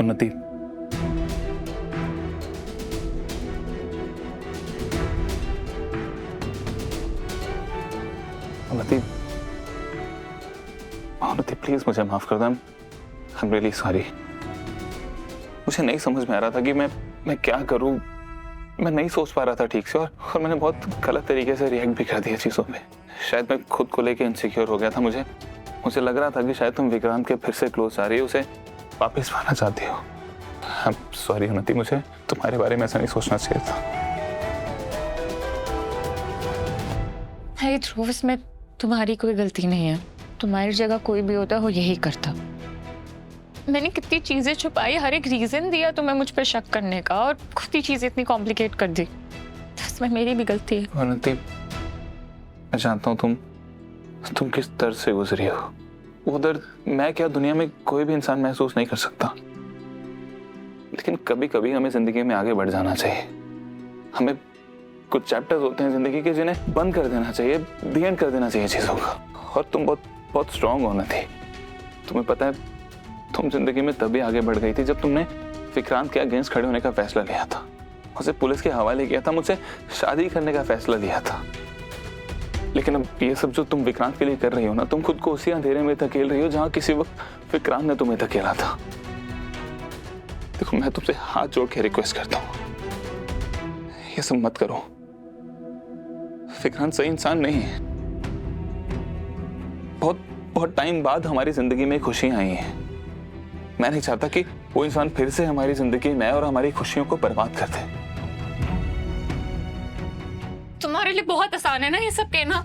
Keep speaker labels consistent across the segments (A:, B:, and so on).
A: उन्नति, उन्नति, उन्नति प्लीज मुझे माफ कर दो। I am really sorry. मुझे नहीं समझ में आ रहा था कि मैं क्या करूं। मैं नहीं सोच पा रहा था ठीक से, और मैंने बहुत गलत तरीके से रिएक्ट भी कर दिया चीज़ों पे। शायद मैं खुद को लेके इनसिक्योर हो गया था। मुझे लग रहा था कि शायद तुम विक्रांत के फिर से क्लोज आ रही हो, उसे वापस पाना चाहती हो। आई एम सॉरी उन्नति, मुझे तुम्हारे बारे में ऐसा नहीं सोचना चाहिए था।
B: अरे ध्रुव, इसमें तुम्हारी कोई गलती नहीं है। तुम्हारी जगह कोई भी होता वो यही करता। मैंने कितनी चीजें छुपाई, हर एक रीजन दिया तुम्हें मुझ पे शक करने का, और खुद ही चीजें इतनी कॉम्प्लिकेट कर दी। इसमें मेरी भी गलती है।
A: उन्नति, मैं जानता हूँ तुम किस दर्द से गुजरी हो। वो दर्द मैं क्या, दुनिया में कोई भी इंसान महसूस नहीं कर सकता। लेकिन कभी कभी हमें जिंदगी में आगे बढ़ जाना चाहिए। हमें कुछ चैप्टर्स होते हैं जिंदगी के जिन्हें बंद कर देना चाहिए, दी एंड कर देना चाहिए चीजों का। और तुम बहुत स्ट्रांग होना थी। तुम्हें पता है, तुम जिंदगी में तभी आगे बढ़ गई थी जब तुमने विक्रांत के अगेंस्ट खड़े होने का फैसला लिया था, उसे पुलिस के हवाले किया था, मुझसे शादी करने का फैसला लिया था। लेकिन अब ये सब जो तुम विक्रांत के लिए कर रही हो ना, तुम खुद को उसी अंधेरे में धकेल रही हो जहां किसी वक्त विक्रांत ने तुम्हें धकेला था। देखो, मैं तुमसे हाथ जोड़ के रिक्वेस्ट करता हूँ, ये सब मत करो। विक्रांत सही इंसान नहीं है। बहुत टाइम बाद हमारी जिंदगी में खुशियां आई हैं। मैं नहीं चाहता कि वो इंसान फिर से हमारी जिंदगी में और हमारी खुशियों को बर्बाद कर दे।
B: तुम्हारे लिए बहुत आसान है ना ये सब कहना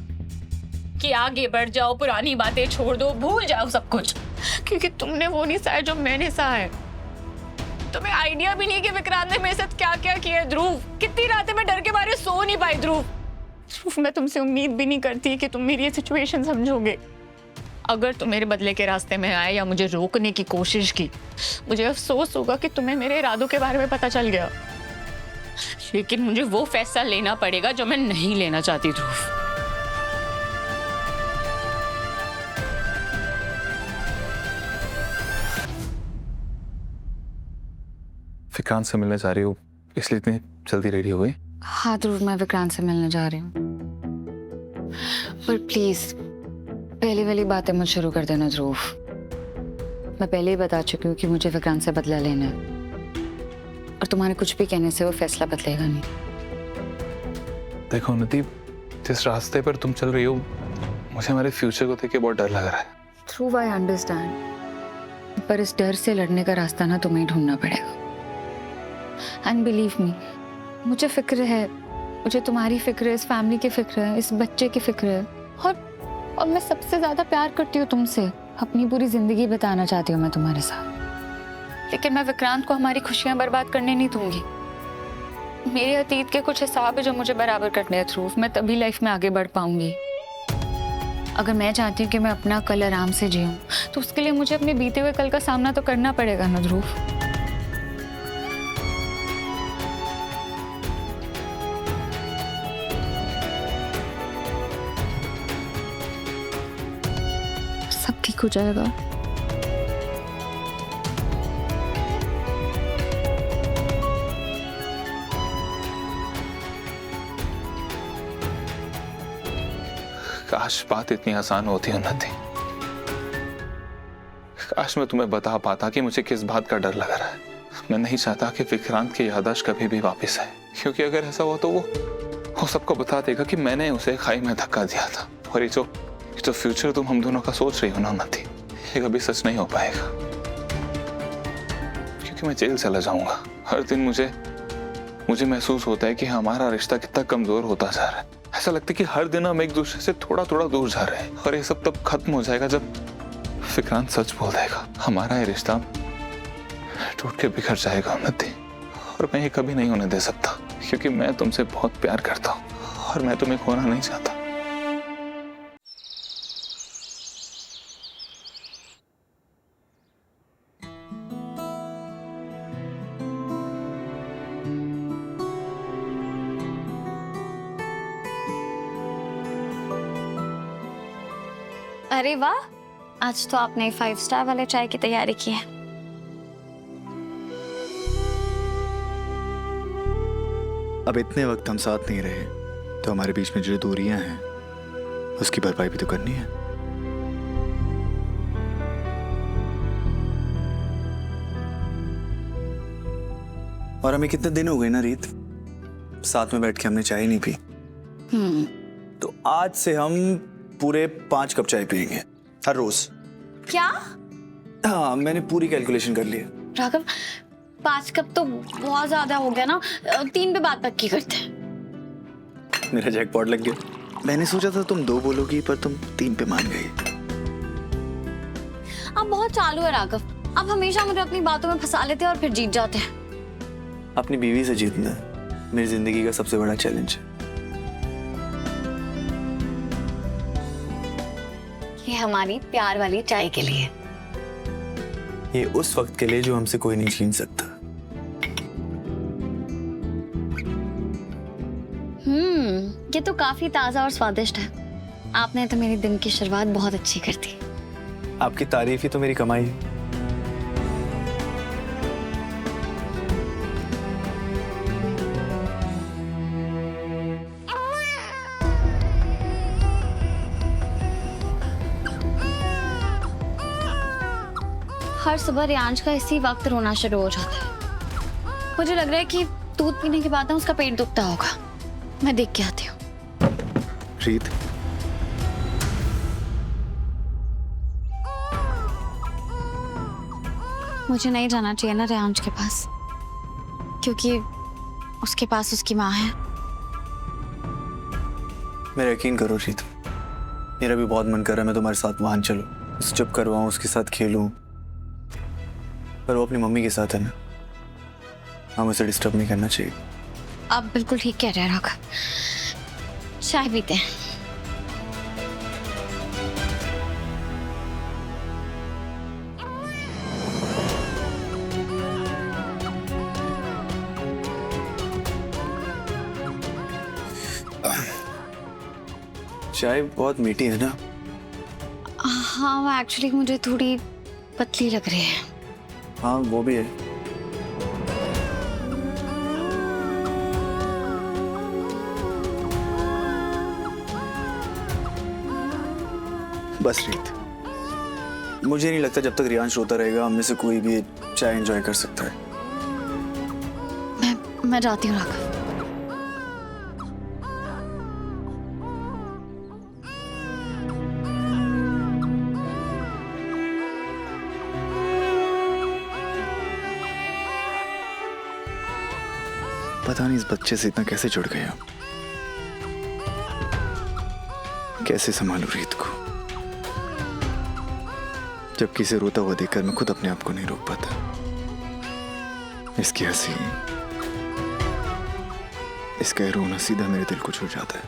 B: कि आगे बढ़ जाओ, पुरानी बातें छोड़ दो, भूल जाओ सब कुछ, क्योंकि तुमने वो नहीं सहा जो मैंने सहा है। तुम्हें आइडिया भी नहीं कि विक्रांत ने मेरे साथ क्या क्या किया। ध्रुव, कितनी रातें मैं डर के मारे सो नहीं पाई। ध्रुव, मैं तुमसे उम्मीद भी नहीं करती कि तुम मेरी ये सिचुएशन समझोगे। अगर तुम मेरे बदले के रास्ते में आए या मुझे रोकने की कोशिश की, मुझे अफसोस होगा कि तुम्हें मेरे इरादों के बारे में पता चल गया। लेकिन मुझे वो फैसला लेना पड़ेगा जो मैं नहीं लेना चाहती। ध्रुव,
A: विक्रांत से मिलने जा रही हो, इसलिए इतनी जल्दी रेडी हो गई?
B: हाँ ध्रुव, मैं विक्रांत से मिलने जा रही हूँ, पर प्लीज पहले वाली बातें मत शुरू कर देना ध्रुव। मैं पहले ही बता चुकी हूँ कि मुझे विक्रांत से बदला लेना है, और तुम्हारे कुछ भी कहने से वो फैसला बदलेगा नहीं।
A: देखो उन्नति, जिस रास्ते पर तुम चल रही हो, मुझे हमारे फ्यूचर को देख के बहुत डर लग रहा है।
B: ध्रुव, आई अंडरस्टैंड, पर इस डर से लड़ने का रास्ता ना तुम्हें ढूंढना पड़ेगा। एंड बिलीव मी, मुझे फिक्र है, मुझे तुम्हारी फिक्र है, इस फैमिली की फिक्र है, इस बच्चे की फिक्र है, और मैं सबसे ज्यादा प्यार करती हूँ तुमसे। अपनी पूरी जिंदगी बिताना चाहती हूँ मैं तुम्हारे साथ। लेकिन मैं विक्रांत को हमारी खुशियां बर्बाद करने नहीं दूंगी। मेरे अतीत के कुछ हिसाब है जो मुझे बराबर करने हैं ध्रुव। मैं तभी लाइफ में आगे बढ़ पाऊंगी। अगर मैं चाहती हूँ कि मैं अपना कल आराम से जीऊँ, तो उसके लिए मुझे अपने बीते हुए कल का सामना तो करना पड़ेगा ना ध्रुव। सब ठीक हो जाएगा।
A: काश बात इतनी आसान होती उन्नति। काश मैं तुम्हें बता पाता कि मुझे किस बात का डर लग रहा है। मैं नहीं चाहता कि विक्रांत की याददाश्त कभी भी वापस आए, क्योंकि अगर ऐसा हुआ तो वो सबको बता देगा कि मैंने उसे खाई में धक्का दिया था। और ये जो फ्यूचर तुम हम दोनों का सोच रही हो ना उन्नति, ये कभी सच नहीं हो पाएगा, क्योंकि मैं जेल चला जाऊंगा। हर दिन मुझे महसूस होता है कि हमारा रिश्ता कितना कमजोर होता जा रहा है। ऐसा लगता है कि हर दिन हम एक दूसरे से थोड़ा थोड़ा दूर जा रहे हैं, और ये सब तब खत्म हो जाएगा जब विक्रांत सच बोल देगा। हमारा ये रिश्ता टूट के बिखर जाएगा उन्नति, और मैं ये कभी नहीं होने दे सकता, क्योंकि मैं तुमसे बहुत प्यार करता हूँ और मैं तुम्हें खोना नहीं चाहता।
C: अरे वाह, आज तो आपने 5 स्टार वाले चाय की तैयारी की है। अब इतने वक्त हम साथ नहीं रहे तो हमारे बीच में जो दूरियां हैं उसकी भरपाई भी तो करनी है। और हमें कितने दिन हो गए ना रीत, साथ में बैठ के हमने चाय नहीं पी। तो आज से हम पूरे 5 कप चाय पियेंगे हर रोज।
B: क्या?
C: हाँ, मैंने पूरी कैलकुलेशन कर ली है।
B: राघव, 5 कप तो बहुत ज्यादा हो गया ना, 3 पे बात पक्की करते हैं।
C: मेरा जैकपॉट लग गया। मैंने सोचा था तुम 2 बोलोगी पर तुम 3 पे मान गई।
B: अब बहुत चालू है राघव, आप हमेशा मुझे अपनी बातों में फंसा लेते हैं और फिर जीत जाते हैं।
C: अपनी बीवी से जीतना मेरी जिंदगी का सबसे बड़ा चैलेंज है।
B: ये हमारी प्यार वाली चाय के लिए।
C: ये उस वक्त के लिए जो हमसे कोई नहीं छीन सकता।
B: ये तो काफी ताजा और स्वादिष्ट है। आपने तो मेरे दिन की शुरुआत बहुत अच्छी कर दी।
C: आपकी तारीफ ही तो मेरी कमाई है।
B: हर सुबह रियांश का इसी वक्त रोना शुरू हो जाता है। मुझे लग रहा है कि दूध पीने के बाद ना उसका पेट दुखता होगा। मैं देख के आती हूँ।
C: रीत,
B: मुझे नहीं जाना चाहिए ना रियांश के पास, क्योंकि उसके पास उसकी माँ है।
C: मेरा यकीन करो रीत, मेरा भी बहुत मन कर रहा है मैं तुम्हारे साथ वहां चलूं, उसे चुप करवाऊं, उसके साथ खेलूं, पर वो अपनी मम्मी के साथ है ना, हम उसे डिस्टर्ब नहीं करना चाहिए।
B: आप बिल्कुल ठीक कह रहे हैं राघव। चाय पीते हैं।
C: चाय बहुत मीठी है ना?
B: हाँ, वो एक्चुअली मुझे थोड़ी पतली लग रही है।
C: हाँ, वो भी है। बस रीत, मुझे नहीं लगता जब तक रियांश रोता रहेगा हम में से कोई भी चाय एंजॉय कर सकता है।
B: मैं जाती हूँ राघव।
C: पता नहीं इस बच्चे से इतना कैसे जुड़ गए हम। कैसे संभालूं रीत को? जब किसे रोता हुआ देखकर मैं खुद अपने आप को नहीं रोक पाता। इसकी हंसी, इसका रोना सीधा मेरे दिल को छू जाता है।